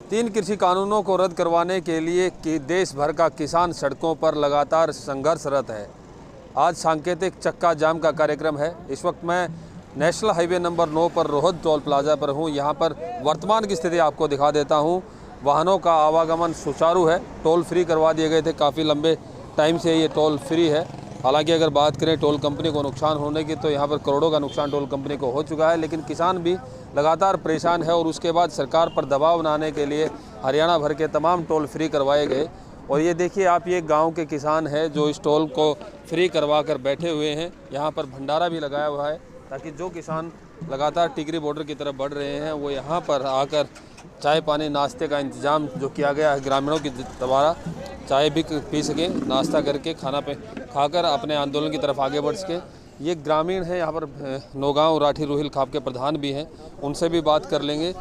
तीन कृषि कानूनों को रद्द करवाने के लिए कि देश भर का किसान सड़कों पर लगातार संघर्षरत है। आज सांकेतिक चक्का जाम का कार्यक्रम है। इस वक्त मैं नेशनल हाईवे नंबर 9 पर रोहद टोल प्लाजा पर हूँ। यहाँ पर वर्तमान की स्थिति आपको दिखा देता हूँ। वाहनों का आवागमन सुचारू है। टोल फ्री करवा दिए गए थे, काफ़ी लंबे टाइम से ये टोल फ्री है। हालांकि अगर बात करें टोल कंपनी को नुकसान होने की, तो यहाँ पर करोड़ों का नुकसान टोल कंपनी को हो चुका है। लेकिन किसान भी लगातार परेशान है और उसके बाद सरकार पर दबाव बनाने के लिए हरियाणा भर के तमाम टोल फ्री करवाए गए। और ये देखिए आप, ये गांव के किसान हैं जो इस टोल को फ्री करवा कर बैठे हुए हैं। यहाँ पर भंडारा भी लगाया हुआ है ताकि जो किसान लगातार टिकरी बॉर्डर की तरफ बढ़ रहे हैं वो यहाँ पर आकर चाय पानी नाश्ते का इंतज़ाम जो किया गया है ग्रामीणों के द्वारा, चाय भी पी सकें, नाश्ता करके खाना पे खाकर अपने आंदोलन की तरफ आगे बढ़ सकें। ये ग्रामीण हैं, यहाँ पर नौगांव राठी रोहिल खाप के प्रधान भी हैं, उनसे भी बात कर लेंगे।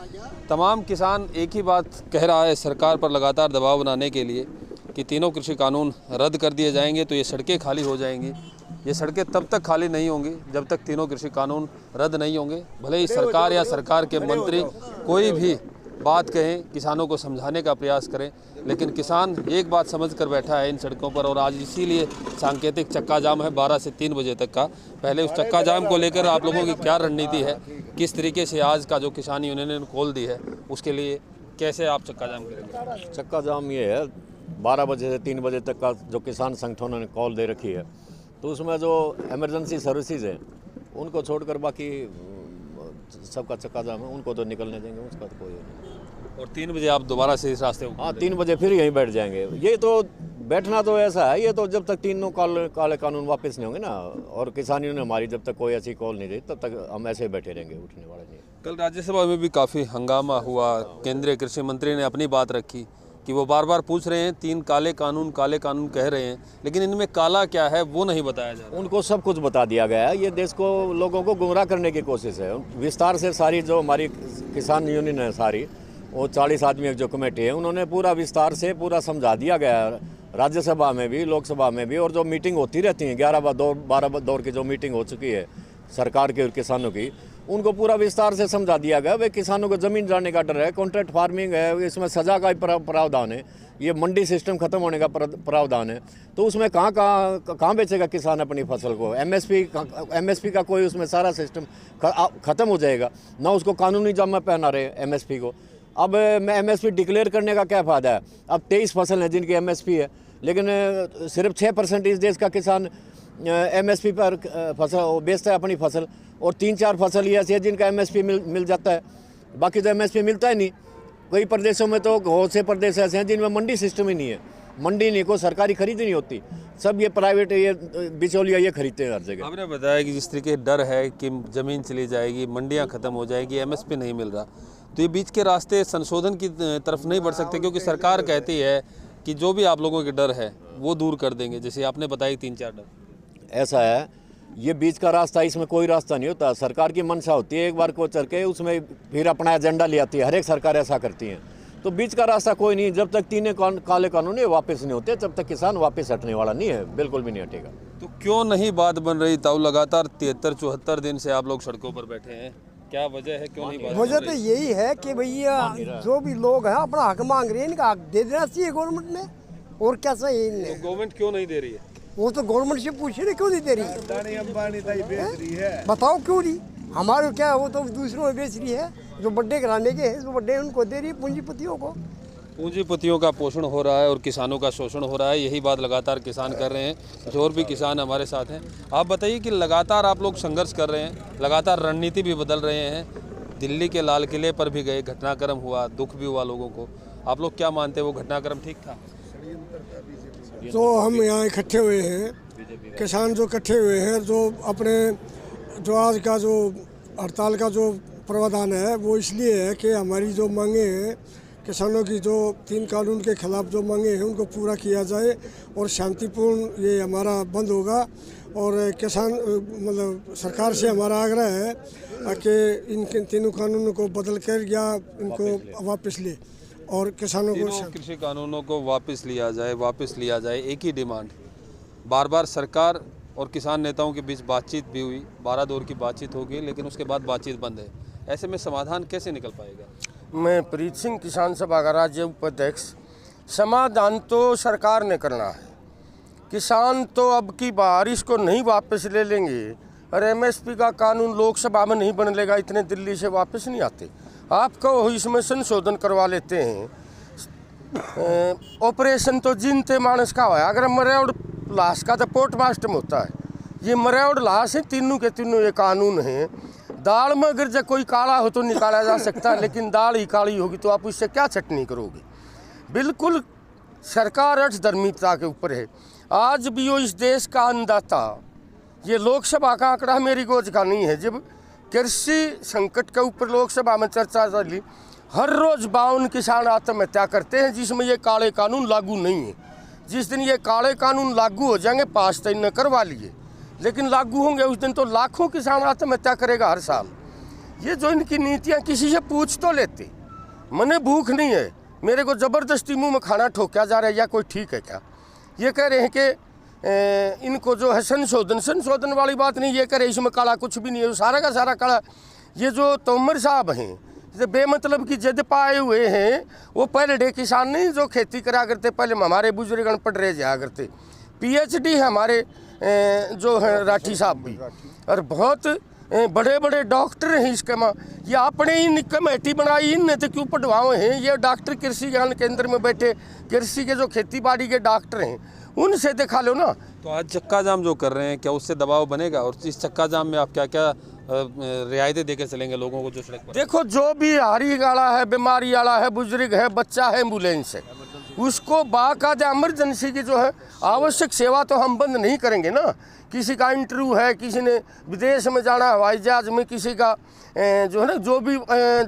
तमाम किसान एक ही बात कह रहा है सरकार पर लगातार दबाव बनाने के लिए कि तीनों कृषि कानून रद्द कर दिए जाएंगे तो ये सड़कें खाली हो जाएंगी। ये सड़कें तब तक खाली नहीं होंगी जब तक तीनों कृषि कानून रद्द नहीं होंगे। भले ही सरकार या सरकार के मंत्री कोई भी बात कहें, किसानों को समझाने का प्रयास करें, लेकिन किसान एक बात समझ कर बैठा है इन सड़कों पर। और आज इसीलिए सांकेतिक चक्का जाम है 12 से 3 बजे तक का। पहले उस चक्का जाम को लेकर आप लोगों की क्या रणनीति है, किस तरीके से आज का जो किसान यूनियन ने खोल दी है उसके लिए कैसे आप चक्का जाम करेंगे? चक्का जाम ये है 12 बजे से 3 बजे तक का जो किसान संगठनों ने कॉल दे रखी है, तो उसमें जो इमरजेंसी सर्विसेज हैं उनको छोड़कर बाकी सबका चक्का जाम है, उनको तो निकलने देंगे, उसका तो कोई नहीं। और 3 बजे आप दोबारा से इस रास्ते हाँ 3 बजे फिर यहीं बैठ जाएंगे। ये तो बैठना तो ऐसा है, ये तो जब तक तीनों काले कानून वापस नहीं होंगे ना, और किसानियों ने हमारी जब तक कोई ऐसी कॉल नहीं दी तब तक हम ऐसे बैठे रहेंगे, उठने वाले नहीं। कल राज्यसभा में भी काफ़ी हंगामा हुआ। केंद्रीय कृषि मंत्री ने अपनी बात रखी कि वो बार बार पूछ रहे हैं, 3 काले कानून कह रहे हैं, लेकिन इनमें काला क्या है वो नहीं बताया जा रहा। उनको सब कुछ बता दिया गया है। ये देश को, लोगों को गुमराह करने की कोशिश है। विस्तार से सारी जो हमारी किसान यूनियन है सारी, वो 40 आदमी जो कमेटी है, उन्होंने पूरा विस्तार से पूरा समझा दिया गया है, राज्यसभा में भी लोकसभा में भी। और जो मीटिंग होती रहती है 11-12 दौर की जो मीटिंग हो चुकी है सरकार की और किसानों की, उनको पूरा विस्तार से समझा दिया गया। वे किसानों को ज़मीन जाने का डर है, कॉन्ट्रैक्ट फार्मिंग है, इसमें सजा का प्रावधान है, ये मंडी सिस्टम खत्म होने का प्रावधान है। तो उसमें कहाँ बेचेगा किसान अपनी फसल को? एमएसपी का कोई उसमें सारा सिस्टम खत्म हो जाएगा ना। उसको कानूनी जामा पहना रहे एमएसपी को। अब एमएसपी डिक्लेयर करने का क्या फ़ायदा है? अब 23 फसल हैं जिनकी एमएसपी है, लेकिन सिर्फ 6% इस देश का किसान एमएसपी पर फसल बेचता है अपनी फसल, और 3-4 फसल ये ऐसी है जिनका एमएसपी मिल जाता है, बाकी तो एमएसपी मिलता ही नहीं। कई प्रदेशों में तो बहुत से प्रदेश ऐसे हैं जिनमें मंडी सिस्टम ही नहीं है, मंडी नहीं, कोई सरकारी खरीद नहीं होती, सब ये प्राइवेट ये बिचौलिया ये खरीदते हैं हर जगह। आपने बताया कि जिस तरीके डर है कि ज़मीन चली जाएगी, मंडियाँ ख़त्म हो जाएगी, एमएसपी नहीं मिल रहा, तो ये बीच के रास्ते संशोधन की तरफ नहीं बढ़ सकते? क्योंकि सरकार कहती है कि जो भी आप लोगों के डर है वो दूर कर देंगे, जैसे आपने बताया 3-4 डर। ऐसा है, ये बीच का रास्ता, इसमें कोई रास्ता नहीं होता। सरकार की मंशा होती है, एक बार को चल के उसमें फिर अपना एजेंडा ले आती है, हर एक सरकार ऐसा करती है। तो बीच का रास्ता कोई नहीं। जब तक 3 काले कानून वापस नहीं होते तब तक किसान वापस हटने वाला नहीं है, बिल्कुल भी नहीं हटेगा। तो क्यों नहीं बात बन रही ताऊ? लगातार 73-74 दिन से आप लोग सड़कों पर बैठे हैं, क्या वजह है, क्यों नहीं बात? वजह तो यही है कि भैया जो भी लोग हैं अपना हक मांग रहे हैं, इनका हक दे देना चाहिए गवर्नमेंट ने, और क्या चाहिए इन्हें? तो गवर्नमेंट क्यों नहीं दे रही है? वो तो गवर्नमेंट से पूछ रहे क्यों नहीं दे रही है? बताओ क्यों नहीं? हमारे क्या, वो तो दूसरों में बेच रही है, जो बड्डे कराने के हैं, जो बड्डे उनको दे रही है, पूंजीपतियों को। पूंजीपतियों का पोषण हो रहा है और किसानों का शोषण हो रहा है, यही बात लगातार किसान कर रहे हैं। जो और भी किसान हमारे साथ हैं, आप बताइए कि लगातार आप लोग संघर्ष कर रहे हैं, लगातार रणनीति भी बदल रहे हैं। दिल्ली के लाल किले पर भी गए, घटनाक्रम हुआ, दुख भी हुआ लोगों को। आप लोग क्या मानते हैं, वो घटनाक्रम ठीक था? तो हम यहाँ इकट्ठे हुए हैं, किसान जो इकट्ठे हुए हैं, जो अपने जो आज का जो हड़ताल का जो प्रावधान है वो इसलिए है कि हमारी जो मांगे हैं, किसानों की जो 3 कानून के खिलाफ जो मांगे हैं उनको पूरा किया जाए, और शांतिपूर्ण ये हमारा बंद होगा। और किसान मतलब सरकार से हमारा आग्रह है कि इन 3 कानूनों को बदल कर या इनको वापस ले, और किसानों को कृषि कानूनों को वापस लिया जाए। एक ही डिमांड, बार बार सरकार और किसान नेताओं के बीच बातचीत भी हुई, 12 दौर की बातचीत होगी, लेकिन उसके बाद बातचीत बंद है। ऐसे में समाधान कैसे निकल पाएगा? मैं प्रीत सिंह, किसान सभा का राज्य उपाध्यक्ष। समाधान तो सरकार ने करना है। किसान तो अब की बार इसको नहीं वापस ले लेंगे और एमएसपी का कानून लोकसभा में नहीं बनेगा, इतने दिल्ली से वापस नहीं आते। आप कहो इसमें संशोधन करवा लेते हैं। ऑपरेशन तो जिनते मानस का हुआ, अगर मरेौड़ लाश का तो पोस्टमास्टम होता है, ये मरेौड़ लाश है, तीनों के तीनों ये कानून है। दाल में अगर जब कोई काला हो तो निकाला जा सकता है, लेकिन दाल ही काली होगी तो आप उससे क्या चटनी करोगे। बिल्कुल सरकार अर्धधर्मिता के ऊपर है। आज भी वो इस देश का अन्नदाता, ये लोकसभा का आंकड़ा मेरी गोज का नहीं है। जब कृषि संकट के ऊपर लोकसभा में चर्चा चली, हर रोज़ 52 किसान आत्महत्या करते हैं जिसमें ये काले कानून लागू नहीं है। जिस दिन ये काले कानून लागू हो जाएंगे, पास तो इन्हें करवा लिए, लेकिन लागू होंगे उस दिन तो लाखों किसान आत्महत्या करेगा हर साल। ये जो इनकी नीतियाँ, किसी से पूछ तो लेते, मने भूख नहीं है, मेरे को ज़बरदस्ती मुंह में खाना ठोका जा रहा है या कोई ठीक है क्या। ये कह रहे हैं कि इनको जो है संशोधन वाली बात नहीं, ये कह रहे इसमें काला कुछ भी नहीं है, सारा का सारा काला। ये जो तोमर साहब हैं, जो बेमतलब की जिद पाए हुए हैं, वो पहले डे किसान नहीं जो खेती करा करते, पहले हमारे बुजुर्ग पढ़ रहे जाया करते। PhD है हमारे जो है राठी साहब भी, और बहुत बड़े बड़े डॉक्टर हैं इसके माँ। ये अपने ही कमेटी बनाई, इनने तो क्यों पढ़वाओ हैं। ये डॉक्टर कृषि ज्ञान केंद्र में बैठे, कृषि के जो खेती बाड़ी के डॉक्टर हैं, उनसे दिखा लो ना। तो आज चक्का जाम जो कर रहे हैं, क्या उससे दबाव बनेगा? और इस चक्का जाम में आप क्या क्या रियायतें देकर चलेंगे लोगों को जो सड़क पर? देखो, जो भी हारी गाला है, बीमारी वाला है, बुजुर्ग है, बच्चा है, एम्बुलेंस है, उसको बाकायदा इमरजेंसी की जो है आवश्यक सेवा तो हम बंद नहीं करेंगे ना। किसी का इंटरव्यू है, किसी ने विदेश में जाना हवाई जहाज में, किसी का जो है ना, जो भी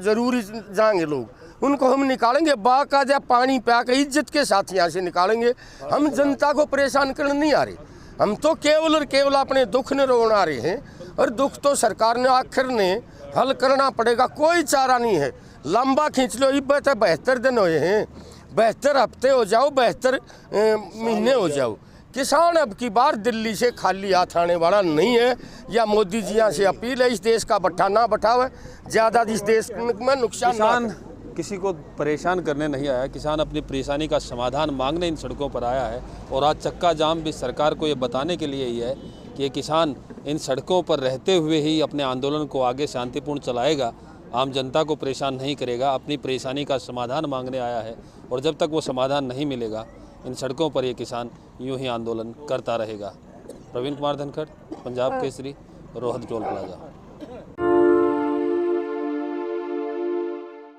ज़रूरी जाएंगे लोग, उनको हम निकालेंगे बाकायदा पानी पा के इज्जत के साथ यहाँ से निकालेंगे। हम जनता को परेशान करने नहीं आ रहे, हम तो केवल और केवल अपने दुख ने रोन आ रहे हैं। और दुख तो सरकार ने आखिर ने हल करना पड़ेगा, कोई चारा नहीं है। लंबा खींच लो, इब्बत है 72 दिन हुए हैं, 72 हफ्ते हो जाओ, 72 महीने हो जाओ। किसान अब की बार दिल्ली से खाली हाथ आने वाला नहीं है। या मोदी जी यहाँ से अपील है, इस देश का बट्ठा ना बठावे, ज़्यादा इस देश में नुकसान। किसान किसी को परेशान करने नहीं आया, किसान अपनी परेशानी का समाधान मांगने इन सड़कों पर आया है। और आज चक्का जाम भी सरकार को ये बताने के लिए ही है कि ये किसान इन सड़कों पर रहते हुए ही अपने आंदोलन को आगे शांतिपूर्ण चलाएगा, आम जनता को परेशान नहीं करेगा, अपनी परेशानी का समाधान मांगने आया है। और जब तक वो समाधान नहीं मिलेगा, इन सड़कों पर ये किसान यूं ही आंदोलन करता रहेगा। Praveen Kumar Dhankhar, Punjab Kesari, Rohad toll plaza.